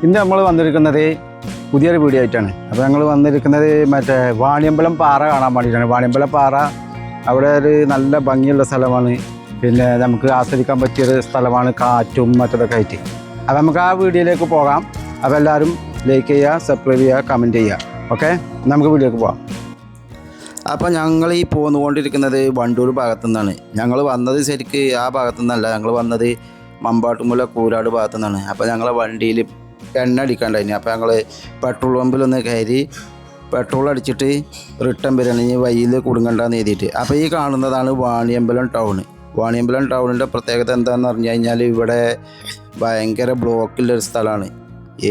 ഇന്ന് നമ്മൾ വന്നിരിക്കുന്നത് പുതിയൊരു വീഡിയോ ആയിട്ടാണ്. അപ്പോൾ ഞങ്ങൾ വന്നിരിക്കുന്നത് മറ്റേ വാണിയമ്പലം പാറ കാണാൻ വേണ്ടിയിട്ടാണ്. വാണിയമ്പലം പാറ അവിടെ ഒരു നല്ല ഭംഗിയുള്ള സ്ഥലമാണ്. പിന്നെ നമുക്ക് ആസ്വദിക്കാൻ പറ്റിയൊരു സ്ഥലമാണ്, കാറ്റും മറ്റതൊക്കെ ആയിട്ട്. അപ്പോൾ നമുക്ക് ആ വീഡിയോയിലേക്ക് പോകാം. അപ്പോൾ എല്ലാവരും ലൈക്ക് ചെയ്യുക, സബ്സ്ക്രൈബ് ചെയ്യുക, കമൻറ്റ് ചെയ്യുക. ഓക്കെ, നമുക്ക് വീഡിയോക്ക് പോകാം. അപ്പോൾ ഞങ്ങൾ ഈ പോന്നുകൊണ്ടിരിക്കുന്നത് വണ്ടൂർ ഭാഗത്തു നിന്നാണ്. ഞങ്ങൾ വന്നത് ശരിക്ക് ആ ഭാഗത്തു നിന്നല്ല, ഞങ്ങൾ വന്നത് മമ്പാട്ടുമുല കൂരാട് ഭാഗത്തു നിന്നാണ്. അപ്പോൾ ഞങ്ങളെ വണ്ടിയിൽ എണ്ണ അടിക്കാണ്ടായിരുന്നു. അപ്പോൾ ഞങ്ങൾ പെട്രോൾ പമ്പിലൊന്ന് കയറി പെട്രോൾ അടിച്ചിട്ട് റിട്ടേൺ വരികയാണെങ്കിൽ വഴിയിൽ കുടുങ്ങണ്ടെന്ന് എഴുതിയിട്ട്. അപ്പോൾ ഈ കാണുന്നതാണ് വാണിയമ്പലം ടൗൺ. വാണിയമ്പലം ടൗണിൻ്റെ പ്രത്യേകത എന്താണെന്ന് പറഞ്ഞു കഴിഞ്ഞാൽ ഇവിടെ ഭയങ്കര ബ്ലോക്കുള്ളൊരു സ്ഥലമാണ്.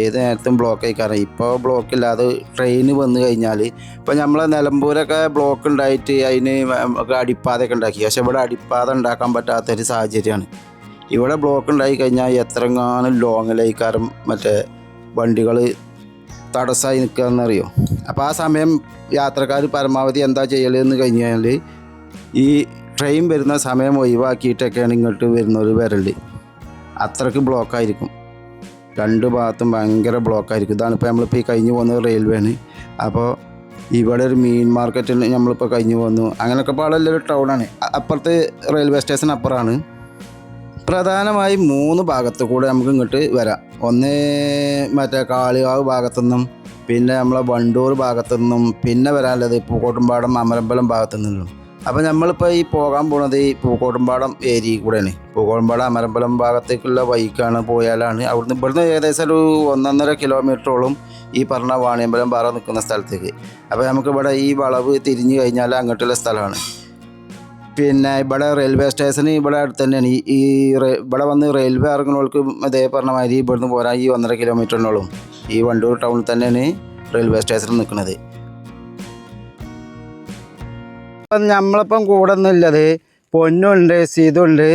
ഏത് നേരത്തും ബ്ലോക്ക് ആയിക്കാരം. ഇപ്പോൾ ബ്ലോക്കില്ലാതെ ട്രെയിൻ വന്നു കഴിഞ്ഞാൽ ഇപ്പോൾ നമ്മളെ നിലമ്പൂരൊക്കെ ബ്ലോക്ക് ഉണ്ടായിട്ട് അതിന് അടിപ്പാതയൊക്കെ ഉണ്ടാക്കി. പക്ഷെ ഇവിടെ അടിപ്പാത ഉണ്ടാക്കാൻ പറ്റാത്തൊരു സാഹചര്യമാണ്. ഇവിടെ ബ്ലോക്ക് ഉണ്ടായി കഴിഞ്ഞാൽ എത്രങ്ങാനും ലോങ്ങിലേക്കാരം മറ്റേ വണ്ടികൾ തടസ്സമായി നിൽക്കുകയെന്നറിയോ. അപ്പോൾ ആ സമയം യാത്രക്കാർ പരമാവധി എന്താ ചെയ്യലെന്ന് കഴിഞ്ഞാൽ ഈ ട്രെയിൻ വരുന്ന സമയം ഒഴിവാക്കിയിട്ടൊക്കെയാണ് ഇങ്ങോട്ട് വരുന്നവർ വരൽ. അത്രയ്ക്ക് ബ്ലോക്കായിരിക്കും. രണ്ട് ഭാഗത്തും ഭയങ്കര ബ്ലോക്കായിരിക്കും. ഇതാണിപ്പോൾ നമ്മളിപ്പോൾ ഈ കഴിഞ്ഞ് പോകുന്നത് റെയിൽവേയാണ്. അപ്പോൾ ഇവിടെ ഒരു മീൻ മാർക്കറ്റിൽ നമ്മളിപ്പോൾ കഴിഞ്ഞ് പോകുന്നു. അങ്ങനെയൊക്കെ പാടുള്ളൊരു ടൗണാണ്. അപ്പുറത്ത് റെയിൽവേ സ്റ്റേഷൻ അപ്പുറമാണ്. പ്രധാനമായും 3 ഭാഗത്ത് കൂടെ നമുക്ക് ഇങ്ങോട്ട് വരാം. ഒന്ന് മറ്റേ കാളികാവ് ഭാഗത്തുനിന്നും, പിന്നെ നമ്മളെ വണ്ടൂർ ഭാഗത്തുനിന്നും, പിന്നെ വരാനുള്ളത് പൂക്കോട്ടുംപാടം അമരമ്പലം ഭാഗത്തു നിന്നും. അപ്പോൾ നമ്മളിപ്പോൾ ഈ പോകാൻ പോകുന്നത് ഈ പൂക്കോട്ടുംപാടം ഏരിയയിൽ കൂടെയാണ്. പൂക്കോട്ടുംപാടം അമരമ്പലം ഭാഗത്തേക്കുള്ള വഴിക്കാണ് പോയാലാണ് ഇവിടുന്ന് ഏകദേശം ഒരു 1.5 കിലോമീറ്ററോളം ഈ പറഞ്ഞ വാണിയമ്പലം പാറ നിൽക്കുന്ന സ്ഥലത്തേക്ക്. അപ്പോൾ നമുക്കിവിടെ ഈ വളവ് തിരിഞ്ഞു കഴിഞ്ഞാൽ അങ്ങോട്ടുള്ള സ്ഥലമാണ്. പിന്നെ ഇവിടെ റെയിൽവേ സ്റ്റേഷൻ ഇവിടെ അടുത്ത് തന്നെയാണ്. ഇവിടെ വന്ന് റെയിൽവേ ഇറങ്ങുന്നവർക്ക് അതേ പറഞ്ഞ മാതിരി ഇവിടുന്ന് പോരാൻ ഈ 1.5 കിലോമീറ്ററിനോളം ഈ വണ്ടൂർ ടൗണിൽ തന്നെയാണ് റെയിൽവേ സ്റ്റേഷൻ നിൽക്കുന്നത്. അപ്പം നമ്മളിപ്പം കൂടെ ഒന്നുമില്ലത് പൊന്നുണ്ട്, സീതുണ്ട്,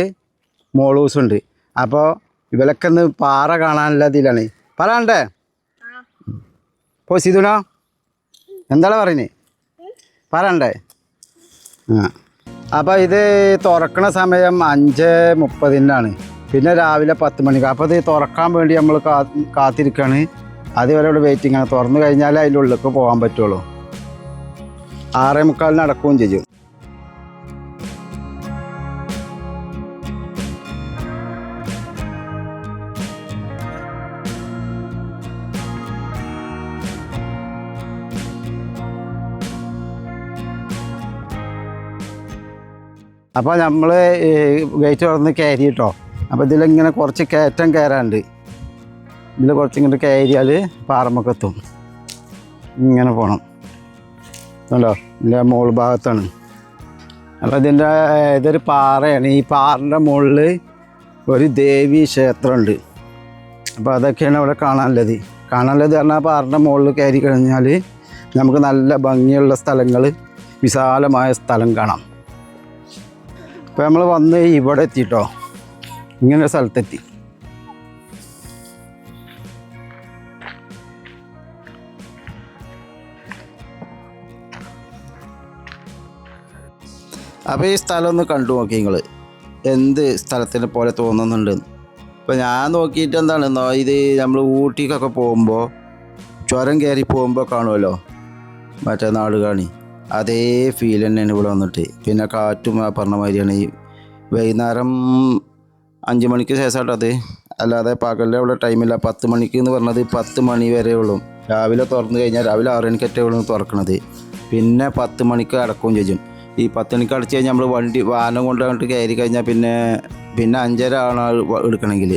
മോളൂസുണ്ട്. അപ്പോൾ ഇവരൊക്കെ ഒന്ന് പാറ കാണാനുള്ള ഇതിലാണ്. പറയാണ്ടേ ഇപ്പോൾ സീതുണോ എന്താണ് പറയുന്നത്? പറയണ്ടേ? അപ്പോൾ ഇത് തുറക്കണ സമയം 5:30 പിന്നെ രാവിലെ 10 മണിക്ക്. അപ്പോൾ ഇത് തുറക്കാൻ വേണ്ടി നമ്മൾ കാത്തിരിക്കുകയാണ്. അതുവരെ ഇവിടെ വെയിറ്റിംഗ് ആണ്. തുറന്നു കഴിഞ്ഞാൽ അതിൻ്റെ ഉള്ളിലേക്ക് പോകാൻ പറ്റുള്ളൂ. 6:45 അടക്കുകയും ചെയ്യും. അപ്പോൾ നമ്മൾ ഗേറ്റ് തുറന്ന് കയറി കേട്ടോ. അപ്പോൾ ഇതിലിങ്ങനെ കുറച്ച് കയറ്റം കയറാനുണ്ട്. ഇതിൽ കുറച്ചിങ്ങോട്ട് കയറിയാൽ പാറമൊക്കെത്തും. ഇങ്ങനെ പോകണം കണ്ടോ, ഇതിൻ്റെ മുകൾ ഭാഗത്താണ്. അപ്പോൾ ഇതൊരു പാറയാണ്. ഈ പാറൻ്റെ മുകളിൽ ഒരു ദേവീ ക്ഷേത്രമുണ്ട്. അപ്പോൾ അതൊക്കെയാണ് ഇവിടെ കാണാനുള്ളത്. പറഞ്ഞാൽ പാറൻ്റെ മുകളിൽ കയറി കഴിഞ്ഞാൽ നമുക്ക് നല്ല ഭംഗിയുള്ള സ്ഥലങ്ങൾ, വിശാലമായ സ്ഥലം കാണാം. അപ്പോൾ നമ്മൾ വന്ന് ഇവിടെ എത്തിയിട്ടോ, ഇങ്ങനെ ഒരു സ്ഥലത്തെത്തി. അപ്പോൾ ഈ സ്ഥലം ഒന്ന് കണ്ടു നോക്കി നിങ്ങൾ, എന്ത് സ്ഥലത്തിനെ പോലെ തോന്നുന്നുണ്ട്. ഇപ്പോൾ ഞാൻ നോക്കിയിട്ട് എന്താണെന്നോ, ഇത് നമ്മൾ ഊട്ടിക്കൊക്കെ പോകുമ്പോൾ ചുരം കയറി പോകുമ്പോൾ കാണുമല്ലോ മറ്റേ നാട് കാണി, അതേ ഫീൽ തന്നെയാണ് ഇവിടെ വന്നിട്ട്. പിന്നെ കാറ്റും ആ പറഞ്ഞ മാതിരിയാണ്. ഈ വൈകുന്നേരം 5 മണിക്ക് ശേഷമായിട്ട് അത്, അല്ലാതെ പകലിൽ അവിടെ ടൈമില്ല. 10 മണിക്ക് എന്ന് പറഞ്ഞത് 10 മണി വരെ ഉള്ളൂ. രാവിലെ തുറന്നു കഴിഞ്ഞാൽ രാവിലെ 6 മണിക്കറ്റേ ഉള്ളൂ തുറക്കണത്. പിന്നെ 10 മണിക്ക് അടക്കുകയും ചെയ്യും. ഈ 10 മണിക്ക് അടച്ച് കഴിഞ്ഞാൽ നമ്മൾ വാഹനം കൊണ്ട് അങ്ങോട്ട് കയറി കഴിഞ്ഞാൽ പിന്നെ 5:30 ആണ് എടുക്കണമെങ്കിൽ.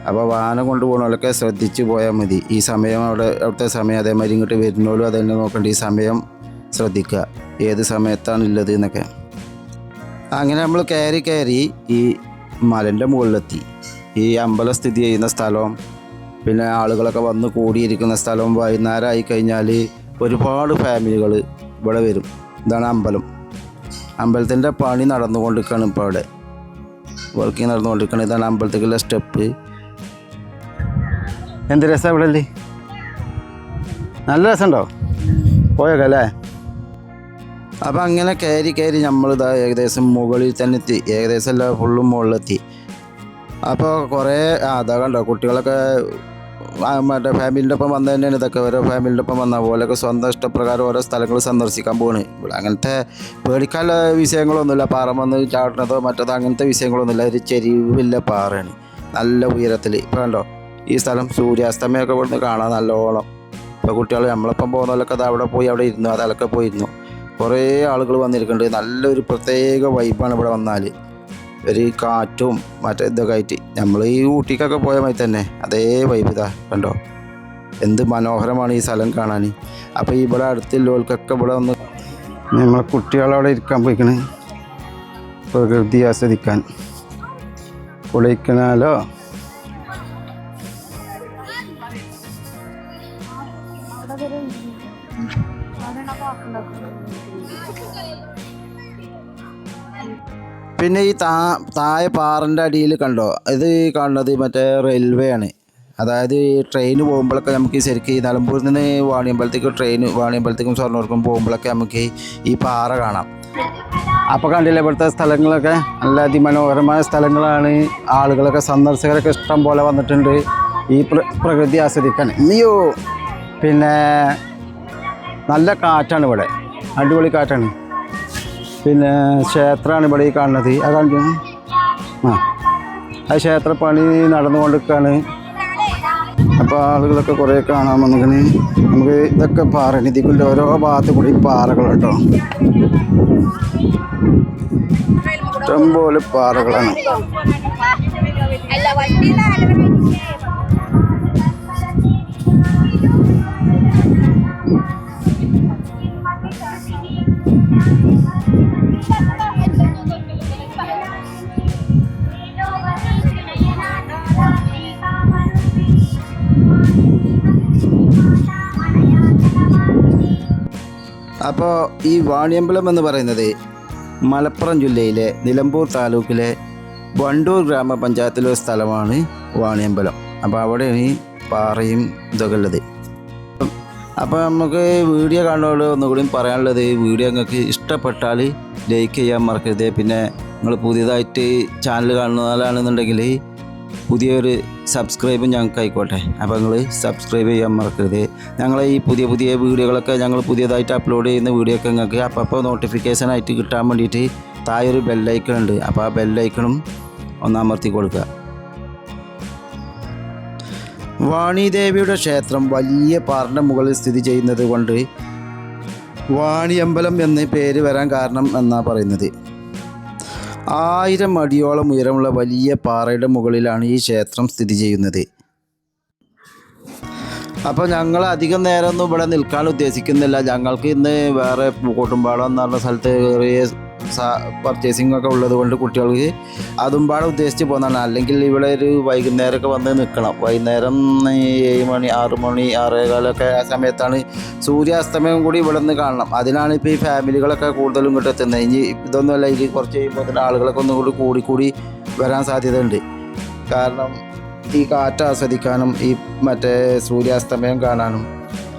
അപ്പോൾ വാഹനം കൊണ്ട് പോകുന്നവരൊക്കെ ശ്രദ്ധിച്ച് പോയാൽ മതി. ഈ സമയം അവിടുത്തെ സമയം അതേമാതിരി ഇങ്ങോട്ട് വരുന്നവരും അതന്നെ നോക്കേണ്ട. ഈ സമയം ശ്രദ്ധിക്കുക, ഏത് സമയത്താണ് ഉള്ളത് എന്നൊക്കെ. അങ്ങനെ നമ്മൾ കയറി ഈ മലൻ്റെ മുകളിലെത്തി. ഈ അമ്പലം സ്ഥിതി ചെയ്യുന്ന സ്ഥലവും പിന്നെ ആളുകളൊക്കെ വന്ന് കൂടിയിരിക്കുന്ന സ്ഥലവും. വൈകുന്നേരം ആയി കഴിഞ്ഞാൽ ഒരുപാട് ഫാമിലികൾ ഇവിടെ വരും. ഇതാണ് അമ്പലം. അമ്പലത്തിൻ്റെ പണി നടന്നുകൊണ്ടിരിക്കുകയാണ് ഇപ്പോൾ അവിടെ, വർക്കിംഗ് നടന്നുകൊണ്ടിരിക്കുകയാണ്. ഇതാണ് അമ്പലത്തേക്കുള്ള സ്റ്റെപ്പ്. എന്ത് രസം ഇവിടെ അല്ലേ, നല്ല രസമുണ്ടോ? പോയൊക്കെ അല്ലേ? അപ്പോൾ അങ്ങനെ കയറി നമ്മളിതാ ഏകദേശം മുകളിൽ തന്നെ എത്തി. ഏകദേശം എല്ലാം ഫുള്ളും മുകളിലെത്തി. അപ്പോൾ കുറേ അതാ കണ്ടോ കുട്ടികളൊക്കെ മറ്റേ ഫാമിലിൻ്റെ ഒപ്പം വന്നത് തന്നെയാണ് ഇതൊക്കെ. ഓരോ ഫാമിലിൻ്റെ ഒപ്പം വന്ന പോലെയൊക്കെ സ്വന്തം ഇഷ്ടപ്രകാരം ഓരോ സ്ഥലങ്ങൾ സന്ദർശിക്കാൻ പോവാണ്. ഇവിടെ അങ്ങനത്തെ പേടിക്കാനുള്ള വിഷയങ്ങളൊന്നുമില്ല. പാറ വന്ന് ചാടുന്നതോ മറ്റതോ അങ്ങനത്തെ വിഷയങ്ങളൊന്നുമില്ല. ഒരു ചെരിവില്ല പാറയാണ്, നല്ല ഉയരത്തിൽ. ഇപ്പോൾ കണ്ടോ ഈ സ്ഥലം സൂര്യാസ്തമയമൊക്കെ ഇവിടുന്ന് കാണാൻ നല്ലോളം. ഇപ്പോൾ കുട്ടികൾ നമ്മളൊപ്പം പോകുന്നവരൊക്കെ അത് അവിടെ പോയി അവിടെ ഇരുന്നു, അതിലൊക്കെ പോയിരുന്നു. കുറേ ആളുകൾ വന്നിരിക്കുന്നുണ്ട്. നല്ലൊരു പ്രത്യേക വൈബാണ് ഇവിടെ വന്നാൽ. ഒരു കാറ്റും മറ്റേ ഇതൊക്കെ ആയിട്ട് നമ്മൾ ഈ ഊട്ടിക്കൊക്കെ പോയ മാതിരി തന്നെ അതേ വൈബ്. ഇതാ കണ്ടോ എന്ത് മനോഹരമാണ് ഈ സ്ഥലം കാണാൻ. അപ്പോൾ ഇവിടെ അടുത്തുള്ളവർക്കൊക്കെ ഇവിടെ വന്ന് നമ്മളെ കുട്ടികളവിടെ ഇരിക്കാൻ പോയിക്കണ്, പ്രകൃതി ആസ്വദിക്കാൻ. കൊടൈക്കനാലോ പിന്നെ ഈ താഴെ പാറൻ്റെ അടിയിൽ കണ്ടോ, ഇത് കാണുന്നത് മറ്റേ റെയിൽവേ ആണ്. അതായത് ട്രെയിൻ പോകുമ്പോഴൊക്കെ നമുക്ക് ശരിക്കും ഈ നിലമ്പൂരിൽ നിന്ന് വാണിയമ്പലത്തേക്കും ഷൊർണൂർക്കും പോകുമ്പോഴൊക്കെ നമുക്ക് ഈ പാറ കാണാം. അപ്പോൾ കണ്ടില്ലേ ഇവിടുത്തെ സ്ഥലങ്ങളൊക്കെ നല്ല അതിമനോഹരമായ സ്ഥലങ്ങളാണ്. ആളുകളൊക്കെ സന്ദർശകരൊക്കെ ഇഷ്ടം പോലെ വന്നിട്ടുണ്ട് ഈ പ്രകൃതി ആസ്വദിക്കാൻ. ഇനിയോ പിന്നെ നല്ല കാറ്റാണ് ഇവിടെ, അടിപൊളി കാറ്റാണ്. പിന്നെ ക്ഷേത്രമാണ് ഇവിടെ ഈ കാണുന്നത്. അത് കാണിക്കുന്നു. ആ ക്ഷേത്രപ്പണി നടന്നുകൊണ്ടിരിക്കുകയാണ്. അപ്പോൾ ആളുകളൊക്കെ കുറേ കാണാൻ വന്നിങ്ങനെ. നമുക്ക് ഇതൊക്കെ പാറ, ഇതിൻ്റെ ഓരോ ഭാഗത്ത് കൂടി പാറകൾ കേട്ടോ, ഇഷ്ടംപോലെ പാറകളാണ്. അപ്പോൾ ഈ വാണിയമ്പലം എന്ന് പറയുന്നത് മലപ്പുറം ജില്ലയിലെ നിലമ്പൂർ താലൂക്കിലെ വണ്ടൂർ ഗ്രാമപഞ്ചായത്തിലെ ഒരു സ്ഥലമാണ് വാണിയമ്പലം. അപ്പോൾ അവിടെയാണ് ഈ പാറയും ഇതൊക്കെ ഉള്ളത്. അപ്പോൾ നമുക്ക് വീഡിയോ കാണുന്നതോട് ഒന്നുകൂടി പറയാനുള്ളത്, വീഡിയോ നിങ്ങൾക്ക് ഇഷ്ടപ്പെട്ടാൽ ലൈക്ക് ചെയ്യാൻ മറക്കരുത്. പിന്നെ നിങ്ങൾ പുതിയതായിട്ട് ചാനൽ കാണുന്നതാണെന്നുണ്ടെങ്കിൽ പുതിയൊരു സബ്സ്ക്രൈബും ഞങ്ങൾക്ക് ആയിക്കോട്ടെ. അപ്പോൾ നിങ്ങൾ സബ്സ്ക്രൈബ് ചെയ്യാൻ മറക്കരുത്. ഞങ്ങളെ ഈ പുതിയ വീഡിയോകളൊക്കെ ഞങ്ങൾ പുതിയതായിട്ട് അപ്ലോഡ് ചെയ്യുന്ന വീഡിയോ ഒക്കെ നിങ്ങൾക്ക് അപ്പോൾ നോട്ടിഫിക്കേഷനായിട്ട് കിട്ടാൻ വേണ്ടിയിട്ട് താഴെ ഒരു ബെല്ലൈക്കൺ ഉണ്ട്. അപ്പോൾ ആ ബെല്ലൈക്കണും ഒന്ന് അമർത്തി കൊടുക്കുക. വാണിദേവിയുടെ ക്ഷേത്രം വലിയ പാറിൻ്റെ മുകളിൽ സ്ഥിതി ചെയ്യുന്നത് കൊണ്ട് വാണിയമ്പലം എന്ന് പേര് വരാൻ കാരണം എന്നാണ് പറയുന്നത്. 1000 അടിയോളം ഉയരമുള്ള വലിയ പാറയുടെ മുകളിലാണ് ഈ ക്ഷേത്രം സ്ഥിതി ചെയ്യുന്നത്. അപ്പോൾ ഞങ്ങൾ അധികം നേരമൊന്നും ഇവിടെ നിൽക്കാൻ ഉദ്ദേശിക്കുന്നില്ല. ഞങ്ങൾക്ക് ഇന്ന് വേറെ പൂക്കോട്ടുംപാടം എന്ന് പറഞ്ഞ സ്ഥലത്ത് ചെറിയ പർച്ചേസിംഗ് ഒക്കെ ഉള്ളത് കൊണ്ട് കുട്ടികൾക്ക് അതും പാടെ ഉദ്ദേശിച്ച് പോകുന്നതാണ്. അല്ലെങ്കിൽ ഇവിടെ ഒരു വൈകുന്നേരമൊക്കെ വന്ന് നിൽക്കണം. വൈകുന്നേരം 7 മണി 6 മണി 6:15 ആ സമയത്താണ് സൂര്യാസ്തമയം കൂടി ഇവിടെ നിന്ന് കാണണം. അതിനാണ് ഇപ്പോൾ ഈ ഫാമിലികളൊക്കെ കൂടുതലും ഇങ്ങോട്ട് എത്തുന്നത്. ഇനി ഇതൊന്നുമല്ല, ഇതിൽ കുറച്ച് കഴിയുമ്പോൾ ആളുകളൊക്കെ ഒന്നും കൂടി വരാൻ സാധ്യതയുണ്ട്. കാരണം ഈ കാറ്റ് ആസ്വദിക്കാനും ഈ മറ്റേ സൂര്യാസ്തമയം കാണാനും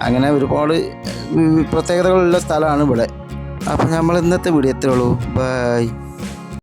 അങ്ങനെ ഒരുപാട് പ്രത്യേകതകളുള്ള സ്ഥലമാണ് ഇവിടെ. അപ്പോൾ നമ്മൾ ഇന്നത്തെ വീഡിയോ എത്രയുള്ളൂ. ബൈ.